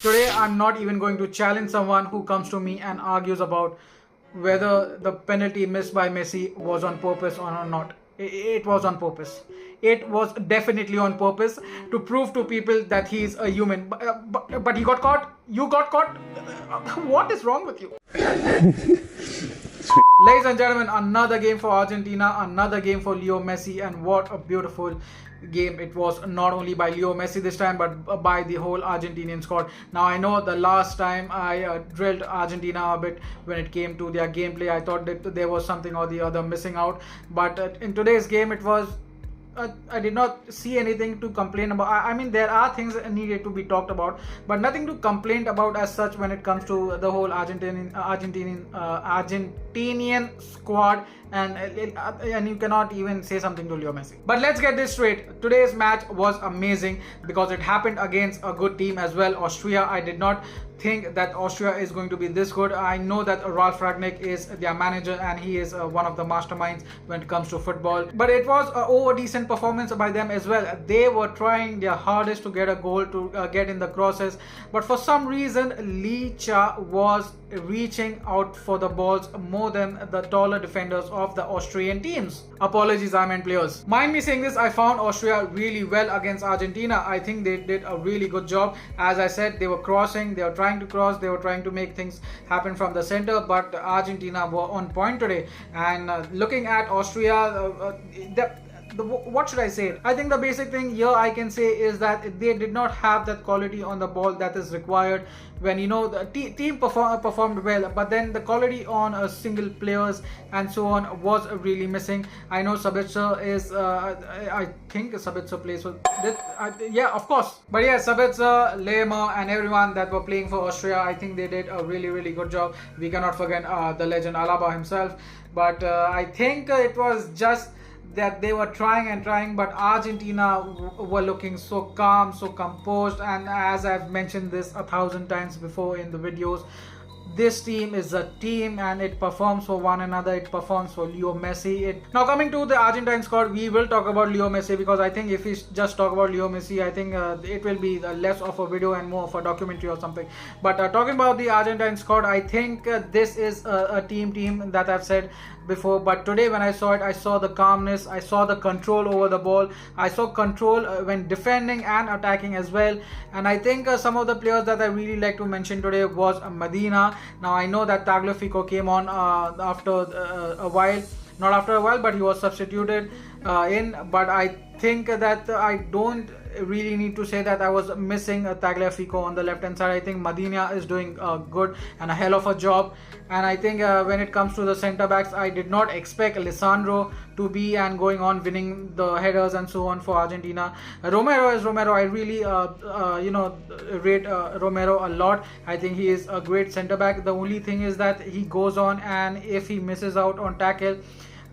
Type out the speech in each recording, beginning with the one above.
Today, I'm not even going to challenge someone who comes to me and argues about whether the penalty missed by Messi was on purpose or not. It was on purpose. It was definitely on purpose to prove to people that he is a human. But he got caught. You got caught. What is wrong with you? Ladies and gentlemen, another game for Argentina, another game for Leo Messi, and what a beautiful game it was, not only by Leo Messi this time but by the whole Argentinian squad. Now I know the last time I drilled Argentina a bit when it came to their gameplay. I thought that there was something or the other missing out, but in today's game it was I did not see anything to complain about. I mean, there are things that needed to be talked about, but nothing to complain about as such when it comes to the whole Argentinian squad. And you cannot even say something to Leo Messi. But let's get this straight. Today's match was amazing because it happened against a good team as well, Austria. I did not think that Austria is going to be this good. I know that Ralf Rangnick is their manager and he is one of the masterminds when it comes to football. But it was a over decent performance by them as well. They were trying their hardest to get a goal, to get in the crosses. But for some reason, Licha was reaching out for the balls more than the taller defenders of the Austrian teams. Apologies, I meant players. Mind me saying this, I found Austria really well against Argentina. I think they did a really good job. As I said, they were crossing, they were trying to cross, they were trying to make things happen from the center, but Argentina were on point today. And looking at Austria, what should I say? I think the basic thing here I can say is that they did not have that quality on the ball that is required when the team performed well, but then the quality on single players and so on was really missing. I know Sabitzer is I think Sabitzer plays for yeah, of course, but yeah, Sabitzer, Lehmer and everyone that were playing for Austria, I think they did a really good job. We cannot forget the legend Alaba himself, but I think it was just that they were trying, but Argentina were looking so calm, so composed. And as I've mentioned this 1,000 times before in the videos, this team is a team and it performs for one another. It performs for Leo Messi. Now coming to the Argentine squad, we will talk about Leo Messi because I think if we just talk about Leo Messi, I think it will be less of a video and more of a documentary or something. But talking about the Argentine squad, I think this is a team that I've said before, but today when I saw it, I saw the calmness, I saw the control over the ball, I saw control when defending and attacking as well. And I think some of the players that I really like to mention today was Medina. Now I know that Tagliafico came on after a while, not after a while, but he was substituted in. But I think that I don't really need to say that I was missing Tagliafico on the left hand side. I think Medina is doing good and a hell of a job. And I think when it comes to the centre backs, I did not expect Lisandro to be and going on winning the headers and so on for Argentina. Romero is Romero. I really rate Romero a lot. I think he is a great centre back. The only thing is that he goes on, and if he misses out on tackle,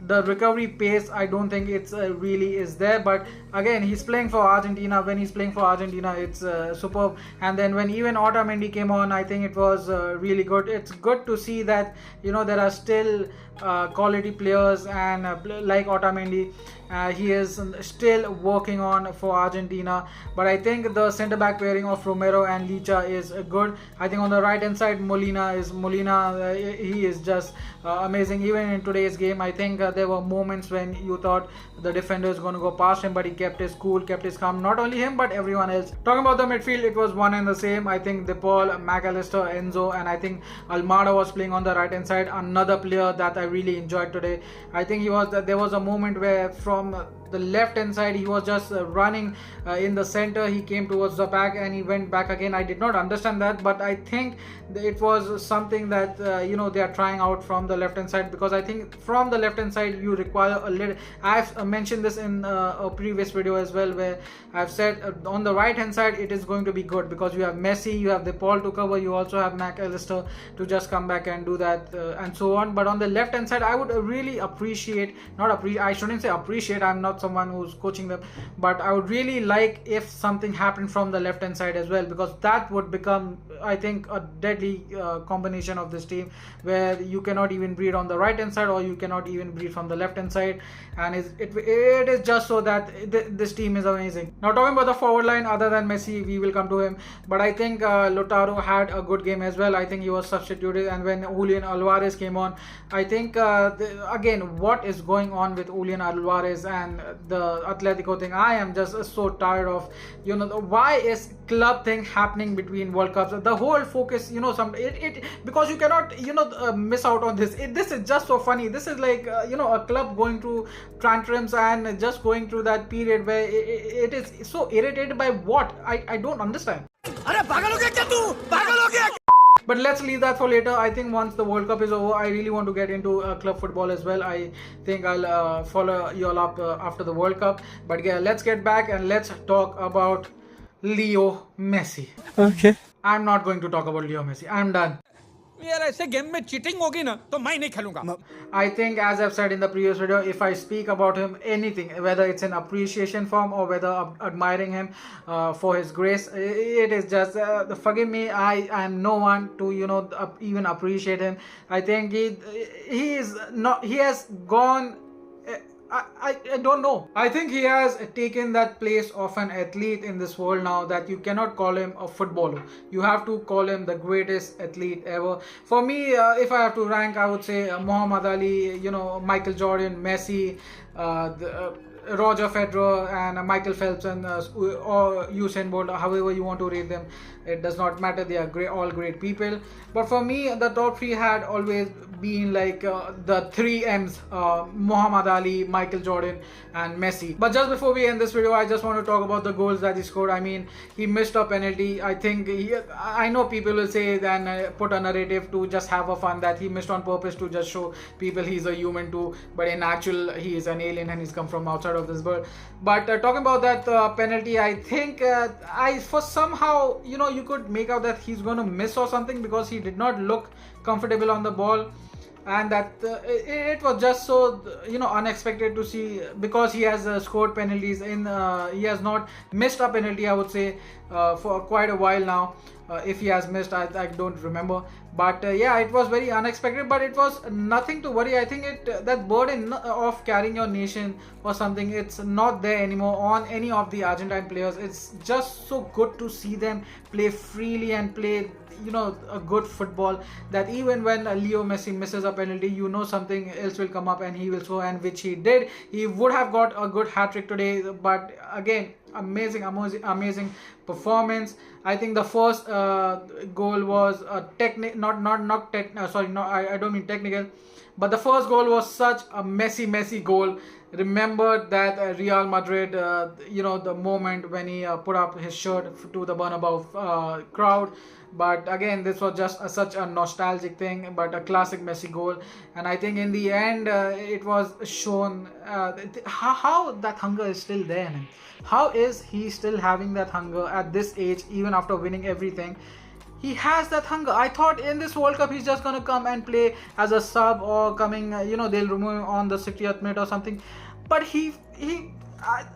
the recovery pace, I don't think it's really is there. But again, he's playing for Argentina. When he's playing for Argentina, it's superb. And then when even Otamendi came on, I think it was really good. It's good to see that there are still quality players, and like Otamendi, he is still working on for Argentina. But I think the centre back pairing of Romero and Licha is good. I think on the right hand side, Molina, he is just amazing. Even in today's game, I think there were moments when you thought the defender is going to go past him, but he kept his cool, kept his calm. Not only him, but everyone else. Talking about the midfield, it was one and the same. I think DePaul, McAllister, Enzo, and I think Almada was playing on the right hand side. Another player that I really enjoyed today. I think there was a moment where from the left hand side he was just running in the center. He came towards the back and he went back again. I did not understand that, but I think it was something that they are trying out from the left hand side, because I think from the left hand side you require a little. I've mentioned this in a previous video as well, where I've said on the right hand side it is going to be good because you have Messi, you have DePaul to cover, you also have McAllister to just come back and do that and so on. But on the left hand side, I would really appreciate, I shouldn't say appreciate, I'm not not someone who's coaching them, but I would really like if something happened from the left hand side as well, because that would become, I think, a deadly combination of this team, where you cannot even breed on the right hand side or you cannot even breed from the left hand side, and it is just so that this team is amazing. Now talking about the forward line, other than Messi, we will come to him, but I think Lautaro had a good game as well. I think he was substituted, and when Julian Alvarez came on, I think again, what is going on with Julian Alvarez and the Atletico thing? I am just so tired of, why is club thing happening between World Cups? The whole focus, because you cannot miss out on this. This is just so funny. This is like a club going through tantrums and just going through that period where it is so irritated by what I don't understand. But let's leave that for later. I think once the World Cup is over, I really want to get into club football as well. I think I'll follow you all up after the World Cup. But yeah, let's get back and let's talk about Leo Messi. Okay. I'm not going to talk about Leo Messi. I'm done. यार ऐसे game में cheating होगी ना तो मैं नहीं खेलूंगा. I think, as I've said in the previous video, if I speak about him anything, whether it's an appreciation form or whether admiring him for his grace, it is just forgive me, I am no one to even appreciate him. I think he is not, he has gone, I don't know. I think he has taken that place of an athlete in this world now, that you cannot call him a footballer. You have to call him the greatest athlete ever. For me, if I have to rank, I would say Muhammad Ali, Michael Jordan, Messi, Roger Federer, and Michael Phelps, and or Usain Bolt, however you want to rate them. It does not matter. They are great, all great people. But for me, the top three had always been like the three M's: Muhammad Ali, Michael Jordan, and Messi. But just before we end this video, I just want to talk about the goals that he scored. I mean, he missed a penalty. I think I know people will say then put a narrative to just have a fun that he missed on purpose to just show people he's a human too. But in actual, he is an alien and he's come from outside of this world. But talking about that penalty, I think for somehow you could make out that he's going to miss or something, because he did not look comfortable on the ball, and that it was just so unexpected to see, because he has scored penalties he has not missed a penalty, I would say, for quite a while now. If he has missed, I don't remember, but yeah, it was very unexpected, but it was nothing to worry. I think that burden of carrying your nation or something, it's not there anymore on any of the Argentine players. It's just so good to see them play freely and play a good football, that even when Leo Messi misses a penalty, something else will come up and he will score, and which he did. He would have got a good hat-trick today, but again, amazing performance. I think the first goal was I don't mean technical, but the first goal was such a messy goal. Remember that Real Madrid, the moment when he put up his shirt to the Bernabeu crowd. But again, this was just such a nostalgic thing, but a classic Messi goal. And I think in the end, it was shown how that hunger is still there. Man. How is he still having that hunger at this age, even after winning everything? He has that hunger. I thought in this World Cup he's just gonna come and play as a sub, or coming, they'll remove him on the 60th minute or something. But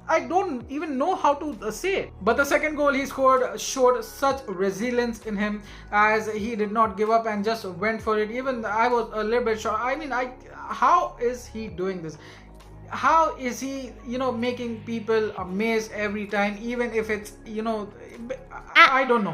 I don't even know how to say it. But the second goal he scored showed such resilience in him, as he did not give up and just went for it. Even I was a little bit shocked. I mean, how is he doing this? How is he, making people amazed every time, even if it's, I don't know.